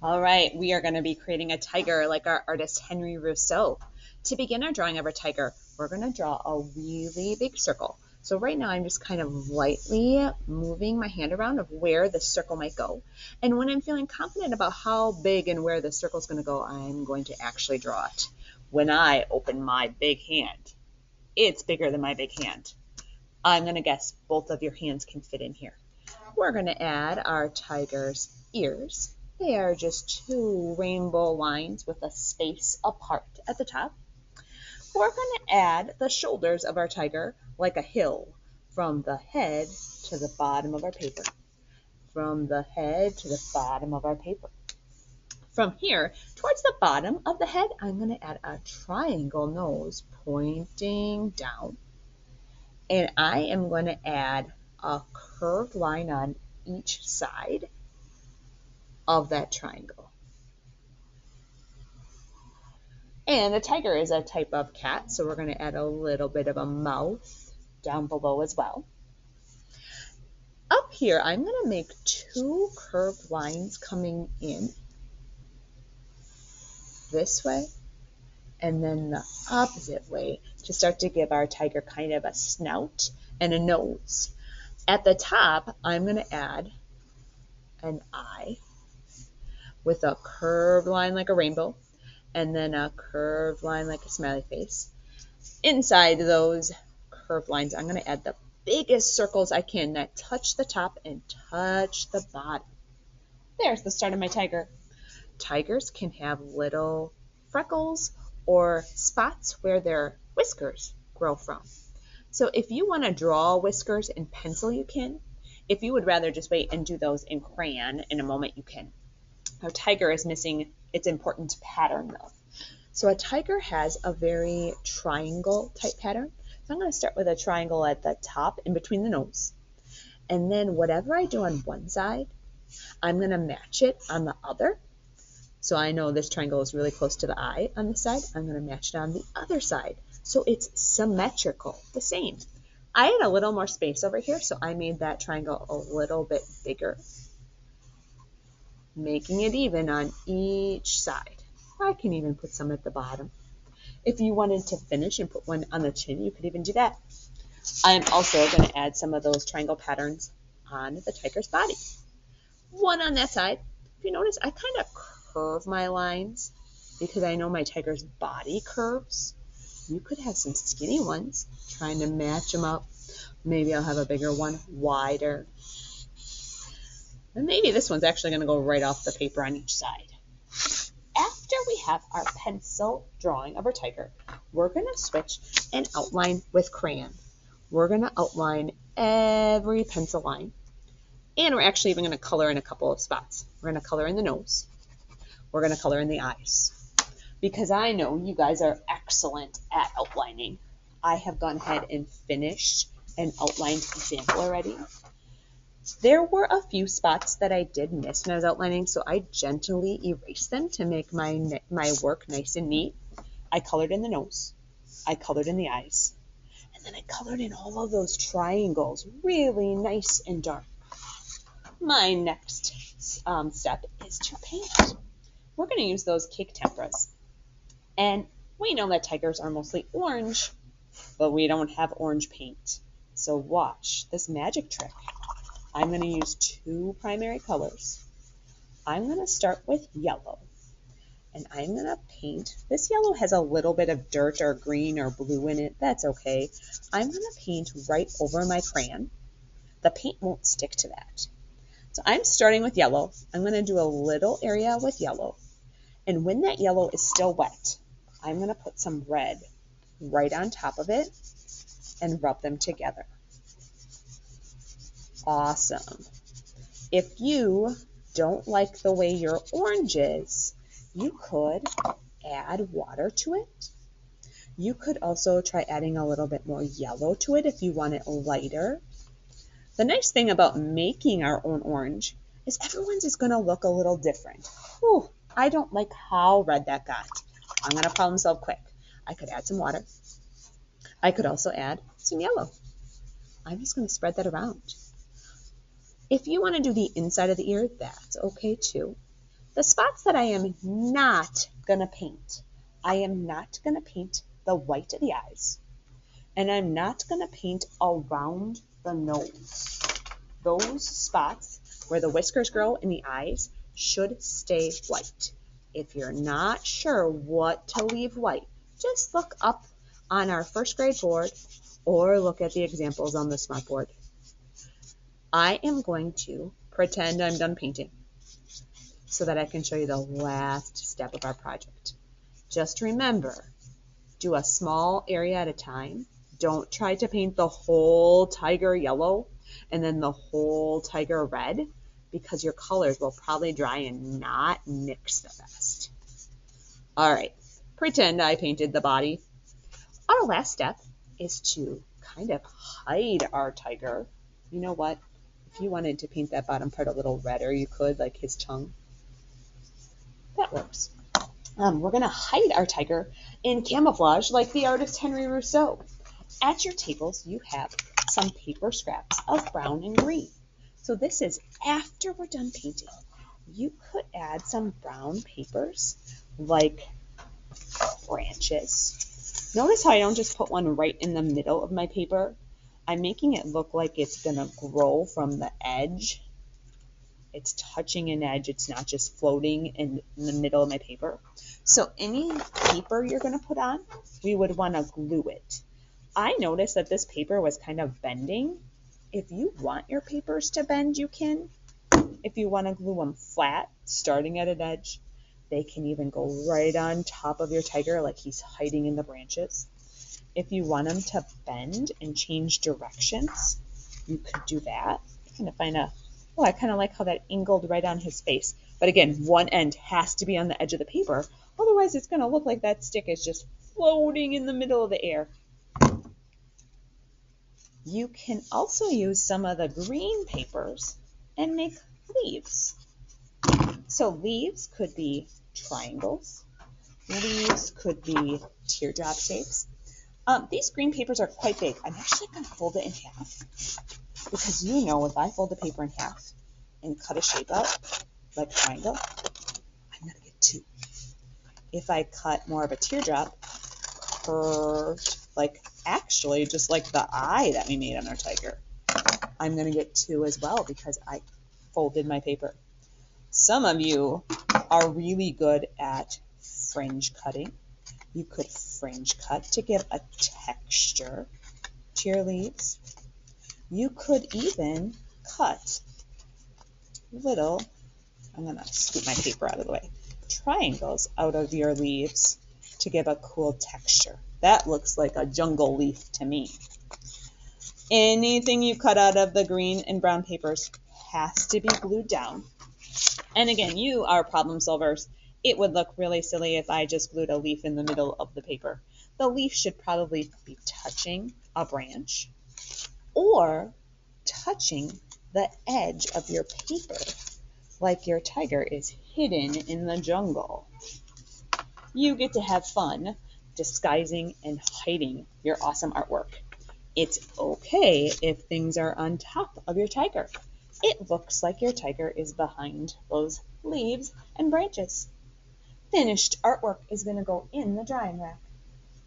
All right, we are going to be creating a tiger like our artist Henry Rousseau. To begin our drawing of our tiger, we're going to draw a really big circle. So right now I'm just kind of lightly moving my hand around of where the circle might go. And when I'm feeling confident about how big and where the circle is going to go, I'm going to actually draw it. When I open my big hand, it's bigger than my big hand. I'm going to guess both of your hands can fit in here. We're going to add our tiger's ears. They are just two rainbow lines with a space apart at the top. We're going to add the shoulders of our tiger like a hill from the head to the bottom of our paper. From the head to the bottom of our paper. From here towards the bottom of the head, I'm going to add a triangle nose pointing down. And I am going to add a curved line on each side of that triangle. And a tiger is a type of cat, so we're going to add a little bit of a mouth down below as well. Up here, I'm going to make two curved lines coming in this way and then the opposite way to start to give our tiger kind of a snout and a nose. At the top, I'm going to add an eye with a curved line like a rainbow and then a curved line like a smiley face. Inside those curved lines, I'm going to add the biggest circles I can that touch the top and touch the bottom. There's the start of my tiger. Tigers can have little freckles or spots where their whiskers grow from. So if you want to draw whiskers in pencil, you can. If you would rather just wait and do those in crayon in a moment, you can. Our tiger is missing its important pattern though. So a tiger has a very triangle type pattern. So I'm going to start with a triangle at the top in between the nose. And then whatever I do on one side, I'm going to match it on the other. So I know this triangle is really close to the eye on this side. I'm going to match it on the other side. So it's symmetrical, the same. I had a little more space over here, so I made that triangle a little bit bigger, making it even on each side. I can even put some at the bottom. If you wanted to finish and put one on the chin, you could even do that. I'm also going to add some of those triangle patterns on the tiger's body. One on that side. If you notice, I kind of curve my lines because I know my tiger's body curves. You could have some skinny ones, trying to match them up. Maybe I'll have a bigger one, wider. And maybe this one's actually going to go right off the paper on each side. After we have our pencil drawing of our tiger, we're going to switch and outline with crayon. We're going to outline every pencil line. And we're actually even going to color in a couple of spots. We're going to color in the nose. We're going to color in the eyes. Because I know you guys are excellent at outlining. I have gone ahead and finished an outlined example already. There were a few spots that I did miss when I was outlining, so I gently erased them to make my work nice and neat. I colored in the nose. I colored in the eyes. And then I colored in all of those triangles, really nice and dark. My next step is to paint. We're going to use those cake temperas. And we know that tigers are mostly orange, but we don't have orange paint. So watch this magic trick. I'm going to use two primary colors. I'm going to start with yellow. And I'm going to paint. This yellow has a little bit of dirt or green or blue in it. That's okay. I'm going to paint right over my crayon. The paint won't stick to that. So I'm starting with yellow. I'm going to do a little area with yellow. And when that yellow is still wet, I'm going to put some red right on top of it and rub them together. Awesome. If you don't like the way your orange is, you could add water to it. You could also try adding a little bit more yellow to it if you want it lighter. The nice thing about making our own orange is everyone's is going to look a little different. Whew, I don't like how red that got. I'm going to problem solve quick. I could add some water. I could also add some yellow. I'm just going to spread that around. If you want to do the inside of the ear, that's okay too. The spots that I am not going to paint, I am not going to paint the white of the eyes, and I'm not going to paint around the nose. Those spots where the whiskers grow in the eyes should stay white. If you're not sure what to leave white, just look up on our first grade board or look at the examples on the smart board. I am going to pretend I'm done painting so that I can show you the last step of our project. Just remember, do a small area at a time. Don't try to paint the whole tiger yellow and then the whole tiger red, because your colors will probably dry and not mix the best. All right, pretend I painted the body. Our last step is to kind of hide our tiger. You know what? If you wanted to paint that bottom part a little redder, you could, like his tongue. That works. We're going to hide our tiger in camouflage like the artist Painting-Rousseau. At your tables, you have some paper scraps of brown and green. So this is after we're done painting. You could add some brown papers like branches. Notice how I don't just put one right in the middle of my paper. I'm making it look like it's going to grow from the edge. It's touching an edge. It's not just floating in the middle of my paper. So any paper you're going to put on, we would want to glue it. I noticed that this paper was kind of bending. If you want your papers to bend, you can. If you want to glue them flat, starting at an edge, they can even go right on top of your tiger like he's hiding in the branches. If you want them to bend and change directions, you could do that. I kind of like how that angled right on his face. But again, one end has to be on the edge of the paper. Otherwise, it's going to look like that stick is just floating in the middle of the air. You can also use some of the green papers and make leaves. So leaves could be triangles. Leaves could be teardrop shapes. These green papers are quite big. I'm actually going to fold it in half because if I fold the paper in half and cut a shape out like a triangle, I'm going to get two. If I cut more of a teardrop, curved, just like the eye that we made on our tiger, I'm going to get two as well because I folded my paper. Some of you are really good at fringe cutting. You could fringe cut to give a texture to your leaves. You could even cut little, I'm going to scoop my paper out of the way, triangles out of your leaves to give a cool texture. That looks like a jungle leaf to me. Anything you cut out of the green and brown papers has to be glued down. And again, you are problem solvers. It would look really silly if I just glued a leaf in the middle of the paper. The leaf should probably be touching a branch or touching the edge of your paper, like your tiger is hidden in the jungle. You get to have fun disguising and hiding your awesome artwork. It's okay if things are on top of your tiger. It looks like your tiger is behind those leaves and branches. Finished artwork is going to go in the drying rack.